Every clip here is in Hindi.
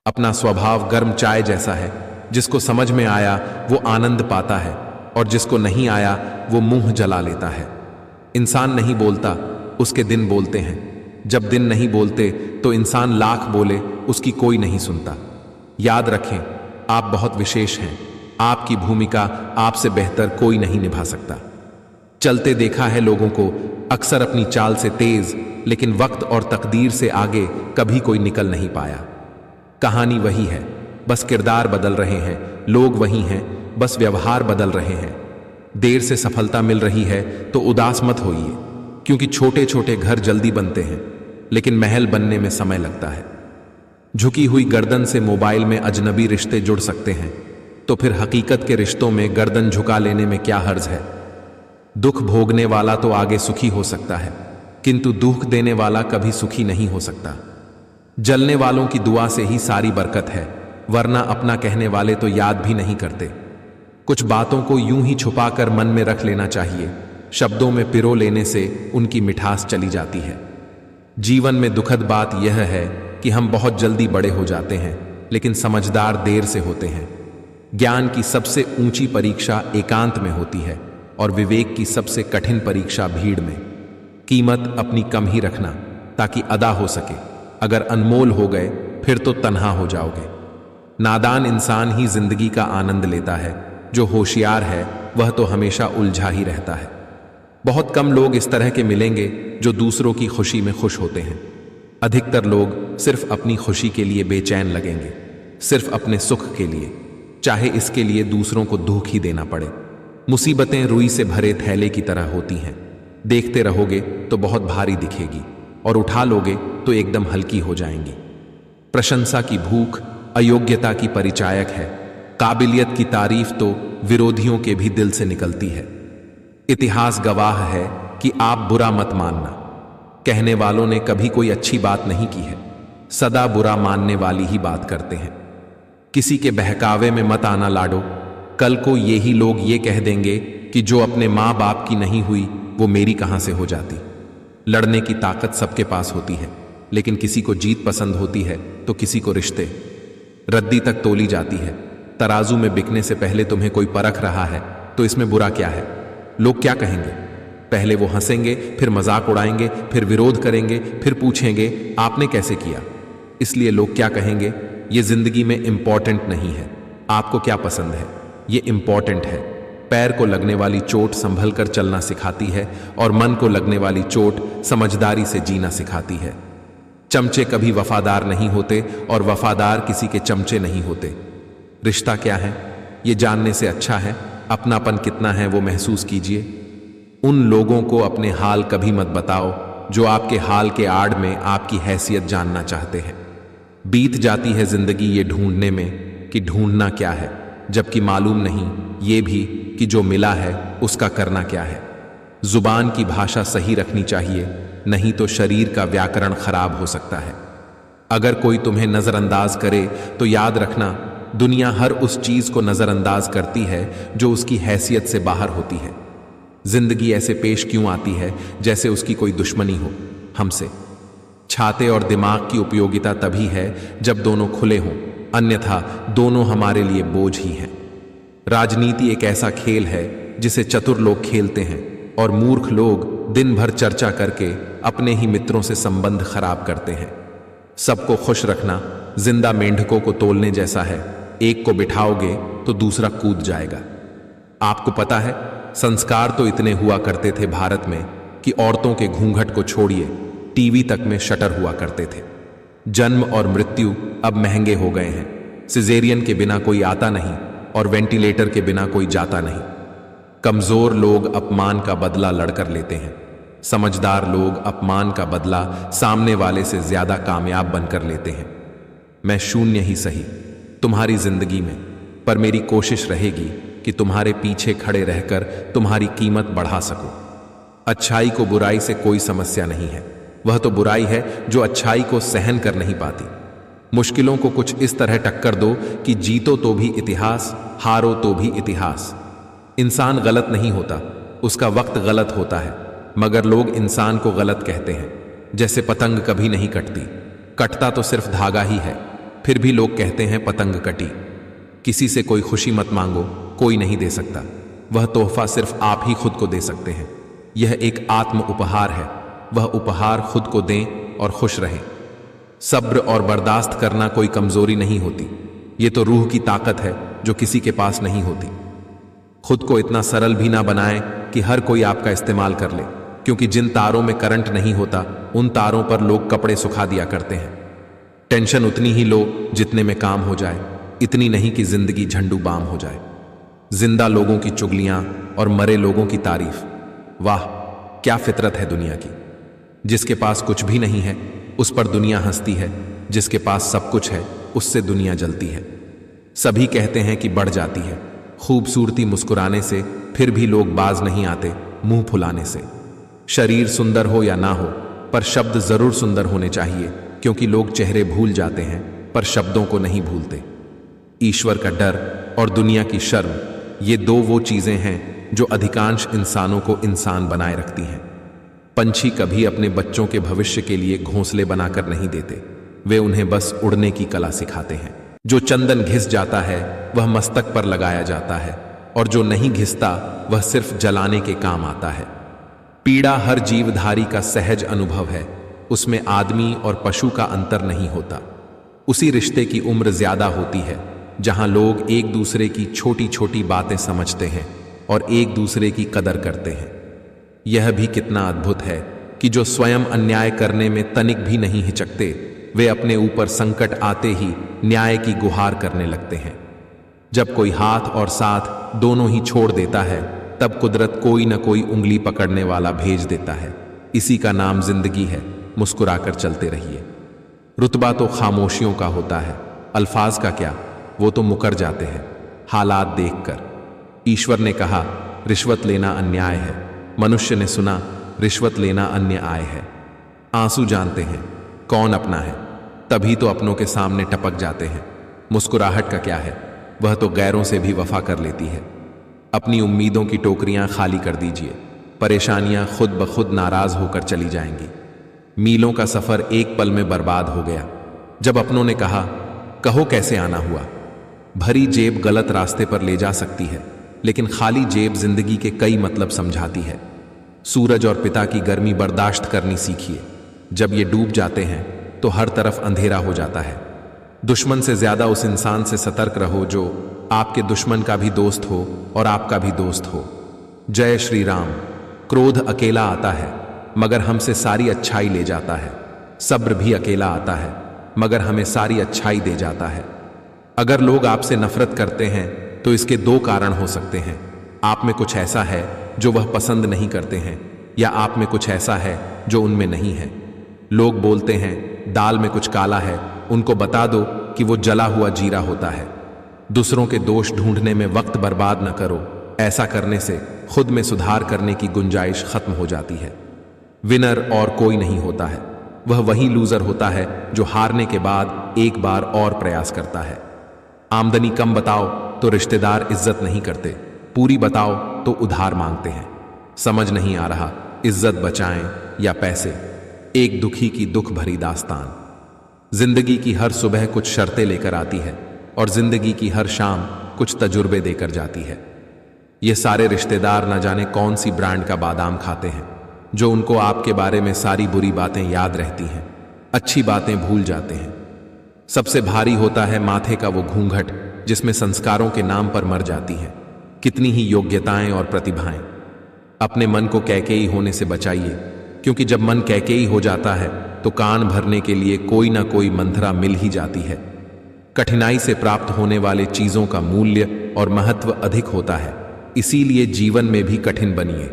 अपना स्वभाव गर्म चाय जैसा है, जिसको समझ में आया वो आनंद पाता है और जिसको नहीं आया वो मुंह जला लेता है। इंसान नहीं बोलता, उसके दिन बोलते हैं। जब दिन नहीं बोलते तो इंसान लाख बोले, उसकी कोई नहीं सुनता। याद रखें, आप बहुत विशेष हैं। आपकी भूमिका आपसे बेहतर कोई नहीं निभा सकता। चलते देखा है लोगों को, अक्सर अपनी चाल से तेज, लेकिन वक्त और तकदीर से आगे कभी कोई निकल नहीं पाया। कहानी वही है, बस किरदार बदल रहे हैं। लोग वही हैं, बस व्यवहार बदल रहे हैं। देर से सफलता मिल रही है तो उदास मत होइए, क्योंकि छोटे छोटे घर जल्दी बनते हैं, लेकिन महल बनने में समय लगता है। झुकी हुई गर्दन से मोबाइल में अजनबी रिश्ते जुड़ सकते हैं, तो फिर हकीकत के रिश्तों में गर्दन झुका लेने में क्या हर्ज है। दुख भोगने वाला तो आगे सुखी हो सकता है, किंतु दुख देने वाला कभी सुखी नहीं हो सकता। जलने वालों की दुआ से ही सारी बरकत है, वरना अपना कहने वाले तो याद भी नहीं करते। कुछ बातों को यूं ही छुपाकर मन में रख लेना चाहिए, शब्दों में पिरो लेने से उनकी मिठास चली जाती है। जीवन में दुखद बात यह है कि हम बहुत जल्दी बड़े हो जाते हैं, लेकिन समझदार देर से होते हैं। ज्ञान की सबसे ऊंची परीक्षा एकांत में होती है और विवेक की सबसे कठिन परीक्षा भीड़ में। कीमत अपनी कम ही रखना ताकि अदा हो सके। अगर अनमोल हो गए फिर तो तन्हा हो जाओगे। नादान इंसान ही जिंदगी का आनंद लेता है, जो होशियार है वह तो हमेशा उलझा ही रहता है। बहुत कम लोग इस तरह के मिलेंगे जो दूसरों की खुशी में खुश होते हैं। अधिकतर लोग सिर्फ अपनी खुशी के लिए बेचैन लगेंगे, सिर्फ अपने सुख के लिए, चाहे इसके लिए दूसरों को दुख ही देना पड़े। मुसीबतें रुई से भरे थैले की तरह होती हैं। देखते रहोगे तो बहुत भारी दिखेगी और उठा लोगे तो एकदम हल्की हो जाएंगी। प्रशंसा की भूख अयोग्यता की परिचायक है। काबिलियत की तारीफ तो विरोधियों के भी दिल से निकलती है। इतिहास गवाह है कि आप बुरा मत मानना। कहने वालों ने कभी कोई अच्छी बात नहीं की है, सदा बुरा मानने वाली ही बात करते हैं। किसी के बहकावे में मत आना लाडो, कल को यही लोग ये कह देंगे कि जो अपने माँ बाप की नहीं हुई वो मेरी कहां से हो जाती। लड़ने की ताकत सबके पास होती है, लेकिन किसी को जीत पसंद होती है तो किसी को रिश्ते। रद्दी तक तोली जाती है। तराजू में बिकने से पहले तुम्हें कोई परख रहा है तो इसमें बुरा क्या है। लोग क्या कहेंगे? पहले वो हंसेंगे, फिर मजाक उड़ाएंगे, फिर विरोध करेंगे, फिर पूछेंगे आपने कैसे किया। इसलिए लोग क्या कहेंगे ये जिंदगी में इंपॉर्टेंट नहीं है। आपको क्या पसंद है ये इंपॉर्टेंट है। पैर को लगने वाली चोट संभल कर चलना सिखाती है और मन को लगने वाली चोट समझदारी से जीना सिखाती है। चमचे कभी वफादार नहीं होते और वफादार किसी के चमचे नहीं होते। रिश्ता क्या है ये जानने से अच्छा है अपनापन कितना है वो महसूस कीजिए। उन लोगों को अपने हाल कभी मत बताओ जो आपके हाल के आड़ में आपकी हैसियत जानना चाहते हैं। बीत जाती है जिंदगी ये ढूंढने में कि ढूंढना क्या है, जबकि मालूम नहीं ये भी कि जो मिला है उसका करना क्या है। जुबान की भाषा सही रखनी चाहिए, नहीं तो शरीर का व्याकरण खराब हो सकता है। अगर कोई तुम्हें नजरअंदाज करे तो याद रखना दुनिया हर उस चीज को नजरअंदाज करती है जो उसकी हैसियत से बाहर होती है। जिंदगी ऐसे पेश क्यों आती है जैसे उसकी कोई दुश्मनी हो हमसे। छाते और दिमाग की उपयोगिता तभी है जब दोनों खुले हों, अन्यथा दोनों हमारे लिए बोझ ही हैं। राजनीति एक ऐसा खेल है जिसे चतुर लोग खेलते हैं और मूर्ख लोग दिन भर चर्चा करके अपने ही मित्रों से संबंध खराब करते हैं। सबको खुश रखना जिंदा मेंढकों को तोलने जैसा है, एक को बिठाओगे तो दूसरा कूद जाएगा। आपको पता है संस्कार तो इतने हुआ करते थे भारत में कि औरतों के घूंघट को छोड़िए टीवी तक में शटर हुआ करते थे। जन्म और मृत्यु अब महंगे हो गए हैं। सिजेरियन के बिना कोई आता नहीं और वेंटिलेटर के बिना कोई जाता नहीं। कमजोर लोग अपमान का बदला लड़कर लेते हैं, समझदार लोग अपमान का बदला सामने वाले से ज्यादा कामयाब बनकर लेते हैं। मैं शून्य ही सही तुम्हारी जिंदगी में, पर मेरी कोशिश रहेगी कि तुम्हारे पीछे खड़े रहकर तुम्हारी कीमत बढ़ा सकूं। अच्छाई को बुराई से कोई समस्या नहीं है, वह तो बुराई है जो अच्छाई को सहन कर नहीं पाती। मुश्किलों को कुछ इस तरह टक्कर दो कि जीतो तो भी इतिहास, हारो तो भी इतिहास। इंसान गलत नहीं होता, उसका वक्त गलत होता है, मगर लोग इंसान को गलत कहते हैं। जैसे पतंग कभी नहीं कटती, कटता तो सिर्फ धागा ही है, फिर भी लोग कहते हैं पतंग कटी। किसी से कोई खुशी मत मांगो, कोई नहीं दे सकता। वह तोहफा सिर्फ आप ही खुद को दे सकते हैं। यह एक आत्म उपहार है। वह उपहार खुद को दें और खुश रहें। सब्र और बर्दाश्त करना कोई कमजोरी नहीं होती, ये तो रूह की ताकत है जो किसी के पास नहीं होती। खुद को इतना सरल भी ना बनाएं कि हर कोई आपका इस्तेमाल कर ले, क्योंकि जिन तारों में करंट नहीं होता उन तारों पर लोग कपड़े सुखा दिया करते हैं। टेंशन उतनी ही लो जितने में काम हो जाए, इतनी नहीं कि जिंदगी झंडू बाम हो जाए। जिंदा लोगों की चुगलियां और मरे लोगों की तारीफ, वाह क्या फितरत है दुनिया की। जिसके पास कुछ भी नहीं है उस पर दुनिया हंसती है, जिसके पास सब कुछ है उससे दुनिया जलती है। सभी कहते हैं कि बढ़ जाती है खूबसूरती मुस्कुराने से, फिर भी लोग बाज नहीं आते मुंह फुलाने से। शरीर सुंदर हो या ना हो, पर शब्द जरूर सुंदर होने चाहिए, क्योंकि लोग चेहरे भूल जाते हैं पर शब्दों को नहीं भूलते। ईश्वर का डर और दुनिया की शर्म, ये दो वो चीजें हैं जो अधिकांश इंसानों को इंसान बनाए रखती हैं। पंछी कभी अपने बच्चों के भविष्य के लिए घोंसले बनाकर नहीं देते, वे उन्हें बस उड़ने की कला सिखाते हैं। जो चंदन घिस जाता है वह मस्तक पर लगाया जाता है, और जो नहीं घिसता वह सिर्फ जलाने के काम आता है। पीड़ा हर जीवधारी का सहज अनुभव है, उसमें आदमी और पशु का अंतर नहीं होता। उसी रिश्ते की उम्र ज्यादा होती है जहां लोग एक दूसरे की छोटी छोटी बातें समझते हैं और एक दूसरे की कदर करते हैं। यह भी कितना अद्भुत है कि जो स्वयं अन्याय करने में तनिक भी नहीं हिचकते, वे अपने ऊपर संकट आते ही न्याय की गुहार करने लगते हैं। जब कोई हाथ और साथ दोनों ही छोड़ देता है, तब कुदरत कोई न कोई उंगली पकड़ने वाला भेज देता है। इसी का नाम जिंदगी है। मुस्कुराकर चलते रहिए। रुतबा तो खामोशियों का होता है, अल्फाज का क्या, वो तो मुकर जाते हैं हालात देखकर। ईश्वर ने कहा रिश्वत लेना अन्याय है, मनुष्य ने सुना रिश्वत लेना अन्य आय है। आंसू जानते हैं कौन अपना है, तभी तो अपनों के सामने टपक जाते हैं। मुस्कुराहट का क्या है, वह तो गैरों से भी वफा कर लेती है। अपनी उम्मीदों की टोकरियां खाली कर दीजिए, परेशानियां खुद ब खुद नाराज होकर चली जाएंगी। मीलों का सफर एक पल में बर्बाद हो गया जब अपनों ने कहा कहो कैसे आना हुआ। भरी जेब गलत रास्ते पर ले जा सकती है, लेकिन खाली जेब जिंदगी के कई मतलब समझाती है। सूरज और पिता की गर्मी बर्दाश्त करनी सीखिए। जब ये डूब जाते हैं तो हर तरफ अंधेरा हो जाता है। दुश्मन से ज्यादा उस इंसान से सतर्क रहो जो आपके दुश्मन का भी दोस्त हो और आपका भी दोस्त हो। जय श्री राम। क्रोध अकेला आता है मगर हमसे सारी अच्छाई ले जाता है। सब्र भी अकेला आता है मगर हमें सारी अच्छाई दे जाता है। अगर लोग आपसे नफरत करते हैं तो इसके दो कारण हो सकते हैं। आप में कुछ ऐसा है जो वह पसंद नहीं करते हैं, या आप में कुछ ऐसा है जो उनमें नहीं है। लोग बोलते हैं दाल में कुछ काला है, उनको बता दो कि वो जला हुआ जीरा होता है। दूसरों के दोष ढूंढने में वक्त बर्बाद न करो, ऐसा करने से खुद में सुधार करने की गुंजाइश खत्म हो जाती है। विनर और कोई नहीं होता है, वह वही लूजर होता है जो हारने के बाद एक बार और प्रयास करता है। आमदनी कम बताओ तो रिश्तेदार इज्जत नहीं करते, पूरी बताओ तो उधार मांगते हैं। समझ नहीं आ रहा इज्जत बचाएं या पैसे, एक दुखी की दुख भरी दास्तान। जिंदगी की हर सुबह कुछ शर्तें लेकर आती है और जिंदगी की हर शाम कुछ तजुर्बे देकर जाती है। ये सारे रिश्तेदार न जाने कौन सी ब्रांड का बादाम खाते हैं जो उनको आपके बारे में सारी बुरी बातें याद रहती हैं, अच्छी बातें भूल जाते हैं। सबसे भारी होता है माथे का वो घूंघट जिसमें संस्कारों के नाम पर मर जाती हैं कितनी ही योग्यताएं और प्रतिभाएं। अपने मन को कैकेयी होने से बचाइए, क्योंकि जब मन कैकेयी हो जाता है तो कान भरने के लिए कोई ना कोई मंथरा मिल ही जाती है। कठिनाई से प्राप्त होने वाले चीजों का मूल्य और महत्व अधिक होता है, इसीलिए जीवन में भी कठिन बनिए।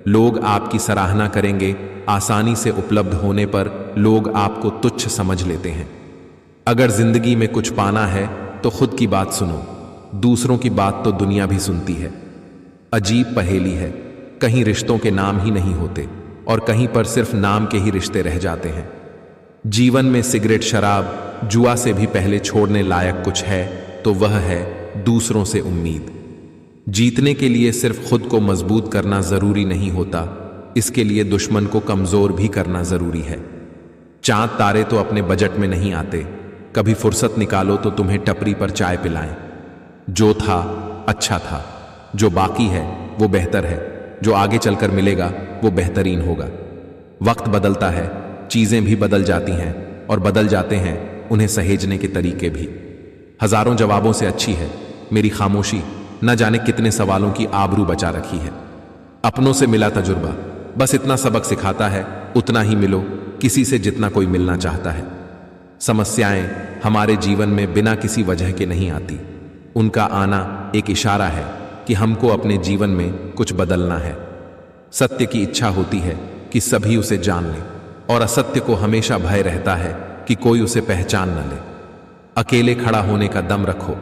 लोग आपकी सराहना करेंगे, आसानी से उपलब्ध होने पर लोग आपको तुच्छ समझ लेते हैं। अगर जिंदगी में कुछ पाना है तो खुद की बात सुनो, दूसरों की बात तो दुनिया भी सुनती है। अजीब पहेली है, कहीं रिश्तों के नाम ही नहीं होते और कहीं पर सिर्फ नाम के ही रिश्ते रह जाते हैं। जीवन में सिगरेट, शराब, जुआ से भी पहले छोड़ने लायक कुछ है तो वह है दूसरों से उम्मीद। जीतने के लिए सिर्फ खुद को मजबूत करना जरूरी नहीं होता, इसके लिए दुश्मन को कमजोर भी करना जरूरी है। चांद तारे तो अपने बजट में नहीं आते, कभी फुर्सत निकालो तो तुम्हें टपरी पर चाय पिलाएं। जो था अच्छा था, जो बाकी है वो बेहतर है, जो आगे चलकर मिलेगा वो बेहतरीन होगा। वक्त बदलता है, चीजें भी बदल जाती हैं और बदल जाते हैं उन्हें सहेजने के तरीके भी। हजारों जवाबों से अच्छी है मेरी खामोशी, न जाने कितने सवालों की आबरू बचा रखी है। अपनों से मिला तजुर्बा बस इतना सबक सिखाता है, उतना ही मिलो किसी से जितना कोई मिलना चाहता है। समस्याएं हमारे जीवन में बिना किसी वजह के नहीं आती, उनका आना एक इशारा है कि हमको अपने जीवन में कुछ बदलना है। सत्य की इच्छा होती है कि सभी उसे जान लें, और असत्य को हमेशा भय रहता है कि कोई उसे पहचान न ले। अकेले खड़ा होने का दम रखो,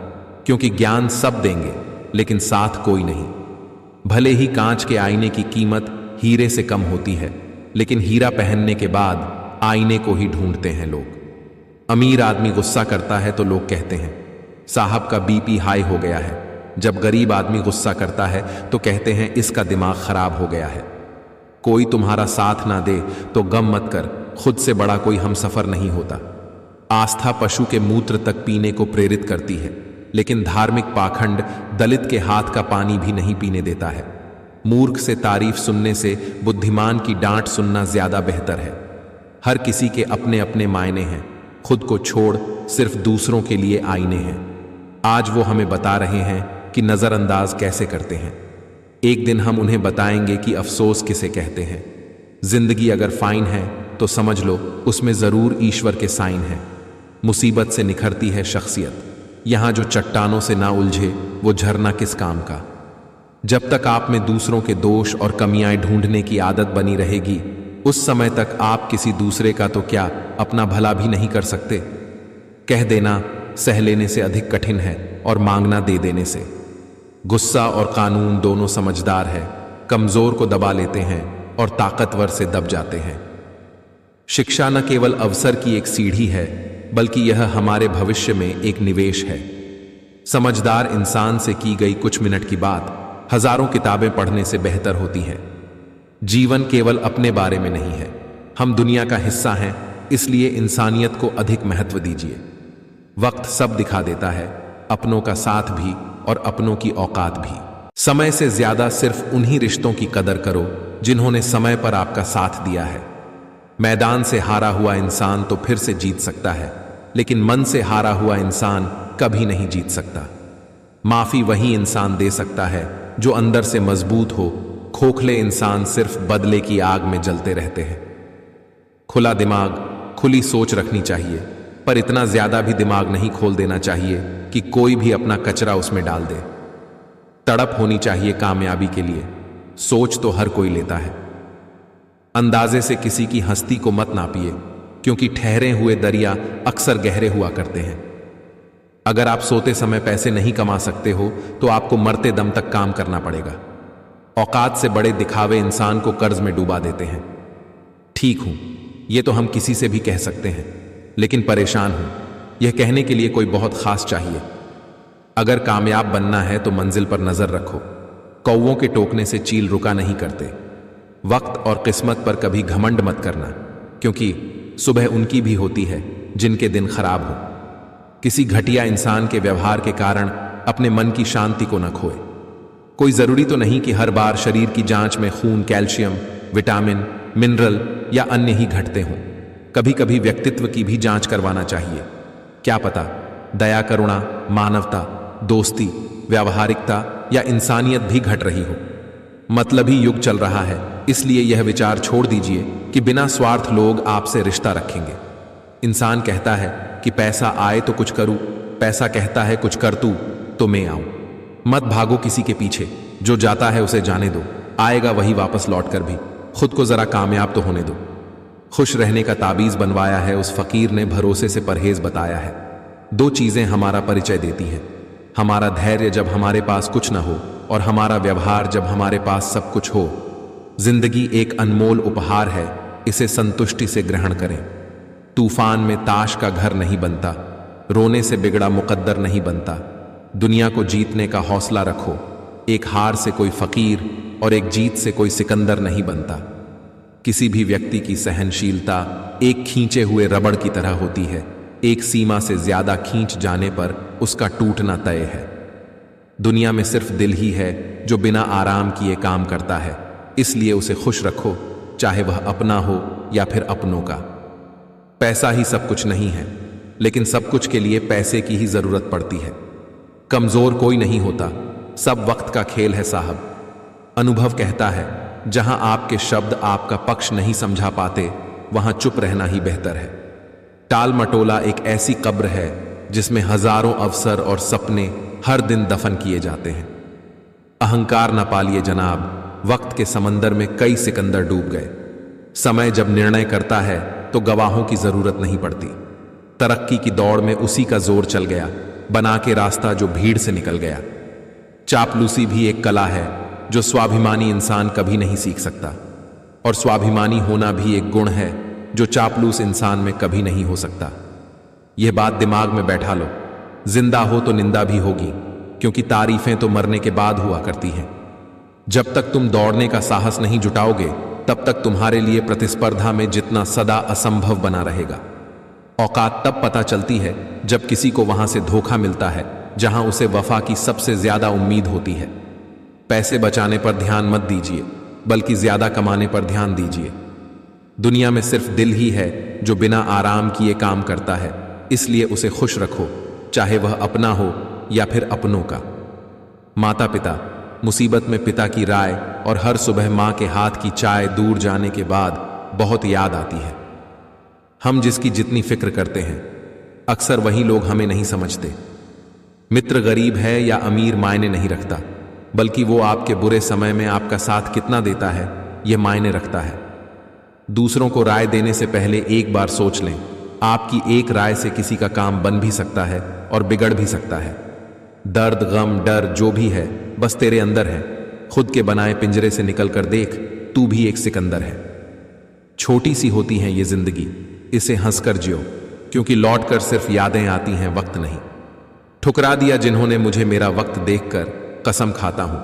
क्योंकि ज्ञान सब देंगे लेकिन साथ कोई नहीं। भले ही कांच के आईने की कीमत हीरे से कम होती है, लेकिन हीरा पहनने के बाद आईने को ही ढूंढते हैं लोग। अमीर आदमी गुस्सा करता है तो लोग कहते हैं साहब का बीपी हाई हो गया है। जब गरीब आदमी गुस्सा करता है तो कहते हैं इसका दिमाग खराब हो गया है। कोई तुम्हारा साथ ना दे तो गम मत कर, खुद से बड़ा कोई हमसफर नहीं होता। आस्था पशु के मूत्र तक पीने को प्रेरित करती है, लेकिन धार्मिक पाखंड दलित के हाथ का पानी भी नहीं पीने देता है। मूर्ख से तारीफ सुनने से बुद्धिमान की डांट सुनना ज्यादा बेहतर है। हर किसी के अपने अपने मायने हैं, खुद को छोड़ सिर्फ दूसरों के लिए आईने हैं। आज वो हमें बता रहे हैं कि नजरअंदाज कैसे करते हैं। एक दिन हम उन्हें बताएंगे कि अफसोस किसे कहते हैं। जिंदगी अगर फाइन है तो समझ लो उसमें जरूर ईश्वर के साइन है। मुसीबत से निखरती है शख्सियत, यहां जो चट्टानों से ना उलझे वो झरना किस काम का। जब तक आप में दूसरों के दोष और कमियां ढूंढने की आदत बनी रहेगी, उस समय तक आप किसी दूसरे का तो क्या अपना भला भी नहीं कर सकते। कह देना सह लेने से अधिक कठिन है और मांगना दे देने से। गुस्सा और कानून दोनों समझदार है, कमजोर को दबा लेते हैं और ताकतवर से दब जाते हैं। शिक्षा न केवल अवसर की एक सीढ़ी है, बल्कि यह हमारे भविष्य में एक निवेश है। समझदार इंसान से की गई कुछ मिनट की बात हजारों किताबें पढ़ने से बेहतर होती है। जीवन केवल अपने बारे में नहीं है, हम दुनिया का हिस्सा हैं, इसलिए इंसानियत को अधिक महत्व दीजिए। वक्त सब दिखा देता है, अपनों का साथ भी और अपनों की औकात भी। समय से ज्यादा सिर्फ उन्हीं रिश्तों की कदर करो जिन्होंने समय पर आपका साथ दिया है। मैदान से हारा हुआ इंसान तो फिर से जीत सकता है, लेकिन मन से हारा हुआ इंसान कभी नहीं जीत सकता। माफी वही इंसान दे सकता है जो अंदर से मजबूत हो। खोखले इंसान सिर्फ बदले की आग में जलते रहते हैं। खुला दिमाग, खुली सोच रखनी चाहिए, पर इतना ज्यादा भी दिमाग नहीं खोल देना चाहिए कि कोई भी अपना कचरा उसमें डाल दे। तड़प होनी चाहिए कामयाबी के लिए, सोच तो हर कोई लेता है। अंदाजे से किसी की हस्ती को मत नापिए, क्योंकि ठहरे हुए दरिया अक्सर गहरे हुआ करते हैं। अगर आप सोते समय पैसे नहीं कमा सकते हो तो आपको मरते दम तक काम करना पड़ेगा। औकात से बड़े दिखावे इंसान को कर्ज में डूबा देते हैं। ठीक हूं, यह तो हम किसी से भी कह सकते हैं, लेकिन परेशान हूं, यह कहने के लिए कोई बहुत खास चाहिए। अगर कामयाब बनना है तो मंजिल पर नजर रखो। कौवों के टोकने से चील रुका नहीं करते। वक्त और किस्मत पर कभी घमंड मत करना, क्योंकि सुबह उनकी भी होती है जिनके दिन खराब हो। किसी घटिया इंसान के व्यवहार के कारण अपने मन की शांति को न खोए। कोई जरूरी तो नहीं कि हर बार शरीर की जांच में खून, कैल्शियम, विटामिन, मिनरल या अन्य ही घटते हों। कभी कभी व्यक्तित्व की भी जांच करवाना चाहिए। क्या पता दया, करुणा, मानवता, दोस्ती, व्यावहारिकता या इंसानियत भी घट रही हो। मतलबी युग चल रहा है, इसलिए यह विचार छोड़ दीजिए कि बिना स्वार्थ लोग आपसे रिश्ता रखेंगे। इंसान कहता है कि पैसा आए तो कुछ करूं, पैसा कहता है कुछ कर तू तो मैं आऊं। मत भागो किसी के पीछे, जो जाता है उसे जाने दो, आएगा वही वापस लौटकर भी। खुद को जरा कामयाब तो होने दो। खुश रहने का ताबीज बनवाया है उस फकीर ने, भरोसे से परहेज बताया है। दो चीजें हमारा परिचय देती हैं, हमारा धैर्य जब हमारे पास कुछ ना हो और हमारा व्यवहार जब हमारे पास सब कुछ हो। जिंदगी एक अनमोल उपहार है, इसे संतुष्टि से ग्रहण करें। तूफान में ताश का घर नहीं बनता, रोने से बिगड़ा मुकद्दर नहीं बनता। दुनिया को जीतने का हौसला रखो। एक हार से कोई फकीर और एक जीत से कोई सिकंदर नहीं बनता। किसी भी व्यक्ति की सहनशीलता एक खींचे हुए रबड़ की तरह होती है, एक सीमा से ज्यादा खींच जाने पर उसका टूटना तय है। दुनिया में सिर्फ दिल ही है जो बिना आराम किए काम करता है, इसलिए उसे खुश रखो, चाहे वह अपना हो या फिर अपनों का। पैसा ही सब कुछ नहीं है, लेकिन सब कुछ के लिए पैसे की ही जरूरत पड़ती है। कमजोर कोई नहीं होता, सब वक्त का खेल है साहब। अनुभव कहता है, जहां आपके शब्द आपका पक्ष नहीं समझा पाते, वहां चुप रहना ही बेहतर है। टाल मटोला एक ऐसी कब्र है जिसमें हजारों अवसर और सपने हर दिन दफन किए जाते हैं। अहंकार न पालिए जनाब, वक्त के समंदर में कई सिकंदर डूब गए। समय जब निर्णय करता है तो गवाहों की जरूरत नहीं पड़ती। तरक्की की दौड़ में उसी का जोर चल गया, बना के रास्ता जो भीड़ से निकल गया। चापलूसी भी एक कला है जो स्वाभिमानी इंसान कभी नहीं सीख सकता, और स्वाभिमानी होना भी एक गुण है जो चापलूस इंसान में कभी नहीं हो सकता। यह बात दिमाग में बैठा लो, जिंदा हो तो निंदा भी होगी, क्योंकि तारीफें तो मरने के बाद हुआ करती हैं। जब तक तुम दौड़ने का साहस नहीं जुटाओगे, तब तक तुम्हारे लिए प्रतिस्पर्धा में जितना सदा असंभव बना रहेगा। औकात तब पता चलती है जब किसी को वहां से धोखा मिलता है जहां उसे वफा की सबसे ज्यादा उम्मीद होती है। पैसे बचाने पर ध्यान मत दीजिए, बल्कि ज्यादा कमाने पर ध्यान दीजिए। दुनिया में सिर्फ दिल ही है जो बिना आराम किए काम करता है, इसलिए उसे खुश रखो, चाहे वह अपना हो या फिर अपनों का। माता पिता, मुसीबत में पिता की राय और हर सुबह मां के हाथ की चाय दूर जाने के बाद बहुत याद आती है। हम जिसकी जितनी फिक्र करते हैं, अक्सर वही लोग हमें नहीं समझते। मित्र गरीब है या अमीर मायने नहीं रखता, बल्कि वो आपके बुरे समय में आपका साथ कितना देता है यह मायने रखता है। दूसरों को राय देने से पहले एक बार सोच लें, आपकी एक राय से किसी का काम बन भी सकता है और बिगड़ भी सकता है। दर्द, गम, डर जो भी है बस तेरे अंदर है। खुद के बनाए पिंजरे से निकल कर देख, तू भी एक सिकंदर है। छोटी सी होती है ये जिंदगी, इसे हंसकर जियो, क्योंकि लौट कर सिर्फ यादें आती हैं, वक्त नहीं। ठुकरा दिया जिन्होंने मुझे मेरा वक्त देखकर, कसम खाता हूं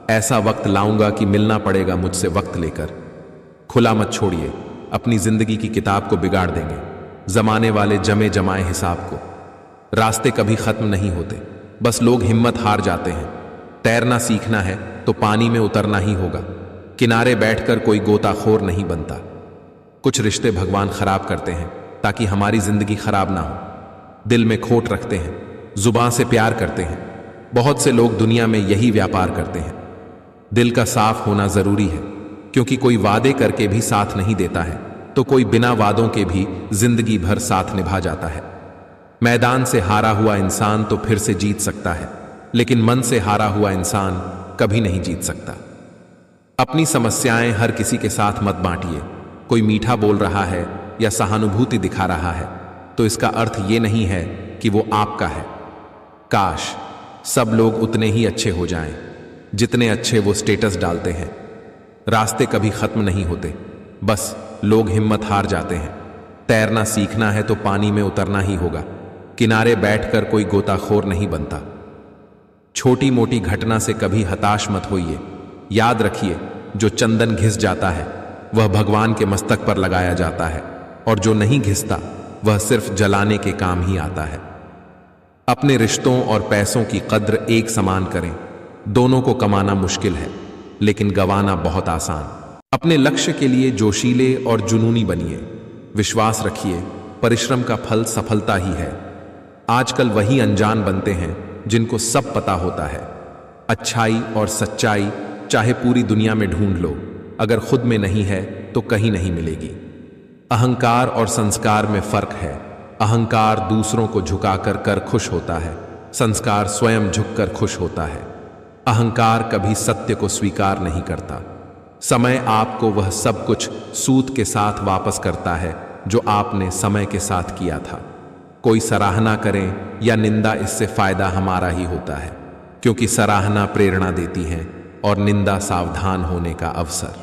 ऐसा वक्त लाऊंगा कि मिलना पड़ेगा मुझसे वक्त लेकर। खुला मत छोड़िए, अपनी जिंदगी की किताब को बिगाड़ देंगे जमाने वाले जमे जमाए हिसाब को। रास्ते कभी खत्म नहीं होते, बस लोग हिम्मत हार जाते हैं। तैरना सीखना है तो पानी में उतरना ही होगा, किनारे बैठकर कोई गोताखोर नहीं बनता। कुछ रिश्ते भगवान खराब करते हैं ताकि हमारी जिंदगी खराब ना हो। दिल में खोट रखते हैं, जुबान से प्यार करते हैं। बहुत से लोग दुनिया में यही व्यापार करते हैं। दिल का साफ होना जरूरी है, क्योंकि कोई वादे करके भी साथ नहीं देता है, तो कोई बिना वादों के भी जिंदगी भर साथ निभा जाता है। मैदान से हारा हुआ इंसान तो फिर से जीत सकता है, लेकिन मन से हारा हुआ इंसान कभी नहीं जीत सकता। अपनी समस्याएं हर किसी के साथ मत बांटिए। कोई मीठा बोल रहा है या सहानुभूति दिखा रहा है तो इसका अर्थ ये नहीं है कि वो आपका है। काश सब लोग उतने ही अच्छे हो जाएं जितने अच्छे वो स्टेटस डालते हैं। रास्ते कभी खत्म नहीं होते, बस लोग हिम्मत हार जाते हैं। तैरना सीखना है तो पानी में उतरना ही होगा, किनारे बैठकर कोई गोताखोर नहीं बनता। छोटी मोटी घटना से कभी हताश मत होइए। याद रखिए, जो चंदन घिस जाता है वह भगवान के मस्तक पर लगाया जाता है, और जो नहीं घिसता वह सिर्फ जलाने के काम ही आता है। अपने रिश्तों और पैसों की कद्र एक समान करें। दोनों को कमाना मुश्किल है, लेकिन गंवाना बहुत आसान। अपने लक्ष्य के लिए जोशीले और जुनूनी बनिए। विश्वास रखिए, परिश्रम का फल सफलता ही है। आजकल वही अनजान बनते हैं जिनको सब पता होता है। अच्छाई और सच्चाई चाहे पूरी दुनिया में ढूंढ लो, अगर खुद में नहीं है तो कहीं नहीं मिलेगी। अहंकार और संस्कार में फर्क है। अहंकार दूसरों को झुकाकर कर खुश होता है, संस्कार स्वयं झुककर खुश होता है। अहंकार कभी सत्य को स्वीकार नहीं करता। समय आपको वह सब कुछ सूत के साथ वापस करता है जो आपने समय के साथ किया था। कोई सराहना करें या निंदा, इससे फायदा हमारा ही होता है, क्योंकि सराहना प्रेरणा देती है और निंदा सावधान होने का अवसर।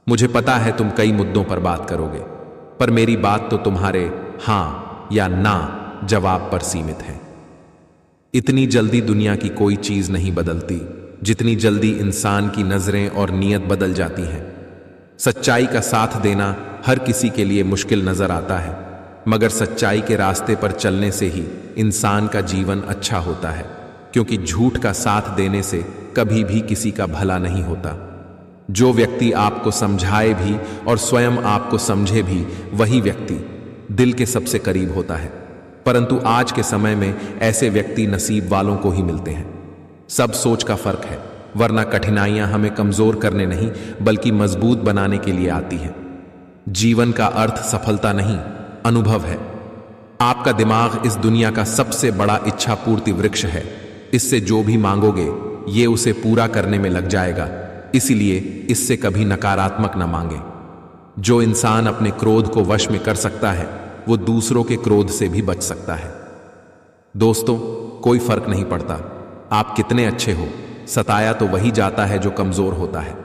मुझे पता है तुम कई मुद्दों पर बात करोगे, पर मेरी बात तो तुम्हारे हां या ना जवाब पर सीमित है। इतनी जल्दी दुनिया की कोई चीज नहीं बदलती जितनी जल्दी इंसान की नजरें और नीयत बदल जाती हैं। सच्चाई का साथ देना हर किसी के लिए मुश्किल नजर आता है, मगर सच्चाई के रास्ते पर चलने से ही इंसान का जीवन अच्छा होता है, क्योंकि झूठ का साथ देने से कभी भी किसी का भला नहीं होता। जो व्यक्ति आपको समझाए भी और स्वयं आपको समझे भी, वही व्यक्ति दिल के सबसे करीब होता है। परंतु आज के समय में ऐसे व्यक्ति नसीब वालों को ही मिलते हैं। सब सोच का फर्क है, वरना कठिनाइयां हमें कमजोर करने नहीं बल्कि मजबूत बनाने के लिए आती हैं। जीवन का अर्थ सफलता नहीं, अनुभव है। आपका दिमाग इस दुनिया का सबसे बड़ा इच्छा पूर्ति वृक्ष है। इससे जो भी मांगोगे ये उसे पूरा करने में लग जाएगा, इसीलिए इससे कभी नकारात्मक न मांगे। जो इंसान अपने क्रोध को वश में कर सकता है वो दूसरों के क्रोध से भी बच सकता है। दोस्तों, कोई फर्क नहीं पड़ता आप कितने अच्छे हो, सताया तो वही जाता है जो कमजोर होता है।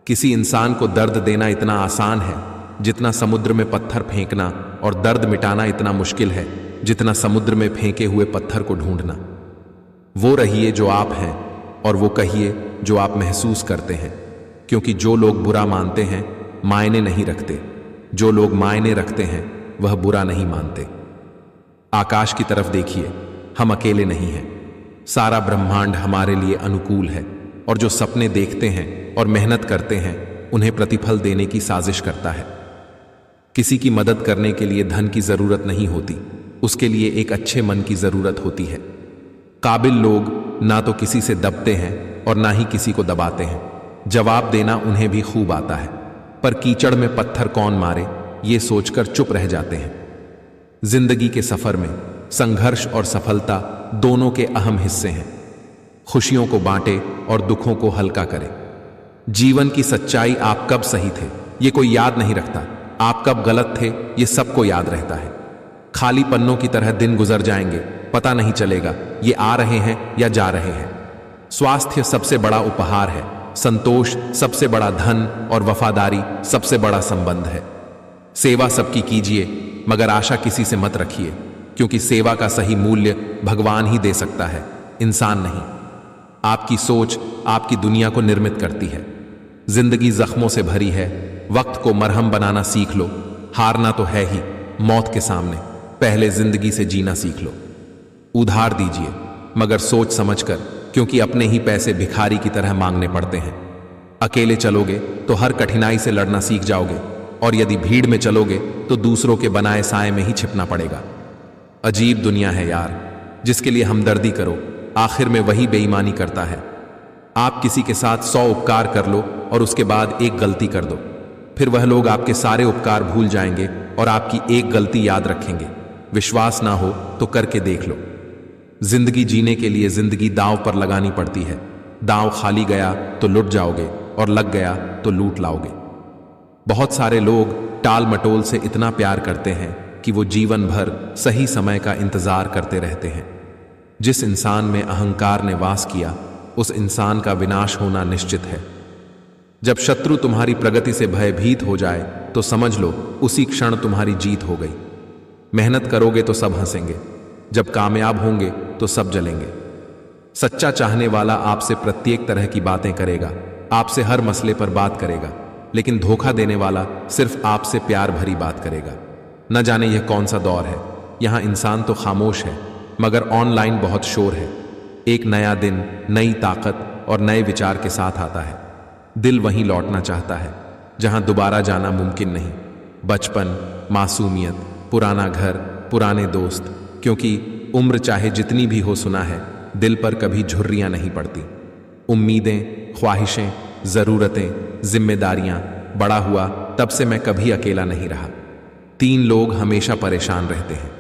किसी इंसान को दर्द देना इतना आसान है जितना समुद्र में पत्थर फेंकना, और दर्द मिटाना इतना मुश्किल है जितना समुद्र में फेंके हुए पत्थर को ढूंढना। वो रहिए जो आप हैं और वो कहिए जो आप महसूस करते हैं, क्योंकि जो लोग बुरा मानते हैं मायने नहीं रखते, जो लोग मायने रखते हैं वह बुरा नहीं मानते। आकाश की तरफ देखिए, हम अकेले नहीं हैं। सारा ब्रह्मांड हमारे लिए अनुकूल है, और जो सपने देखते हैं और मेहनत करते हैं उन्हें प्रतिफल देने की साजिश करता है। किसी की मदद करने के लिए धन की जरूरत नहीं होती, उसके लिए एक अच्छे मन की जरूरत होती है। काबिल लोग ना तो किसी से दबते हैं और ना ही किसी को दबाते हैं। जवाब देना उन्हें भी खूब आता है, पर कीचड़ में पत्थर कौन मारे ये सोचकर चुप रह जाते हैं। जिंदगी के सफर में संघर्ष और सफलता दोनों के अहम हिस्से हैं। खुशियों को बांटे और दुखों को हल्का करें। जीवन की सच्चाई आप कब सही थे ये कोई याद नहीं रखता, आप कब गलत थे ये सबको याद रहता है। खाली पन्नों की तरह दिन गुजर जाएंगे, पता नहीं चलेगा ये आ रहे हैं या जा रहे हैं। स्वास्थ्य सबसे बड़ा उपहार है, संतोष सबसे बड़ा धन और वफादारी सबसे बड़ा संबंध है। सेवा सबकी कीजिए मगर आशा किसी से मत रखिए, क्योंकि सेवा का सही मूल्य भगवान ही दे सकता है, इंसान नहीं। आपकी सोच आपकी दुनिया को निर्मित करती है। जिंदगी जख्मों से भरी है, वक्त को मरहम बनाना सीख लो। हारना तो है ही, मौत के सामने पहले जिंदगी से जीना सीख लो। उधार दीजिए मगर सोच समझकर, क्योंकि अपने ही पैसे भिखारी की तरह मांगने पड़ते हैं। अकेले चलोगे तो हर कठिनाई से लड़ना सीख जाओगे, और यदि भीड़ में चलोगे तो दूसरों के बनाए साए में ही छिपना पड़ेगा। अजीब दुनिया है यार, जिसके लिए हमदर्दी करो आखिर में वही बेईमानी करता है। आप किसी के साथ 100 उपकार कर लो और उसके बाद एक गलती कर दो, फिर वह लोग आपके सारे उपकार भूल जाएंगे और आपकी एक गलती याद रखेंगे। विश्वास ना हो तो करके देख लो। जिंदगी जीने के लिए जिंदगी दांव पर लगानी पड़ती है। दांव खाली गया तो लुट जाओगे और लग गया तो लूट लाओगे। बहुत सारे लोग टाल मटोल से इतना प्यार करते हैं कि वो जीवन भर सही समय का इंतजार करते रहते हैं। जिस इंसान में अहंकार ने वास किया उस इंसान का विनाश होना निश्चित है। जब शत्रु तुम्हारी प्रगति से भयभीत हो जाए तो समझ लो उसी क्षण तुम्हारी जीत हो गई। मेहनत करोगे तो सब हंसेंगे, जब कामयाब होंगे तो सब जलेंगे। सच्चा चाहने वाला आपसे प्रत्येक तरह की बातें करेगा, आपसे हर मसले पर बात करेगा, लेकिन धोखा देने वाला सिर्फ आपसे प्यार भरी बात करेगा। न जाने यह कौन सा दौर है, यहां इंसान तो खामोश है मगर ऑनलाइन बहुत शोर है। एक नया दिन नई ताकत और नए विचार के साथ आता है। दिल वहीं लौटना चाहता है जहां दोबारा जाना मुमकिन नहीं। बचपन, मासूमियत, पुराना घर, पुराने दोस्त, क्योंकि उम्र चाहे जितनी भी हो, सुना है दिल पर कभी झुर्रियां नहीं पड़ती। उम्मीदें, ख्वाहिशें, ज़रूरतें, जिम्मेदारियां, बड़ा हुआ तब से मैं कभी अकेला नहीं रहा। 3 लोग हमेशा परेशान रहते हैं,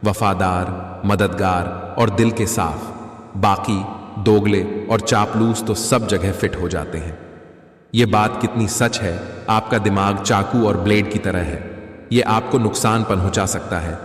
वफादार, मददगार और दिल के साफ। बाकी दोगले और चापलूस तो सब जगह फिट हो जाते हैं। ये बात कितनी सच है, आपका दिमाग चाकू और ब्लेड की तरह है। ये आपको नुकसान पहुंचा सकता है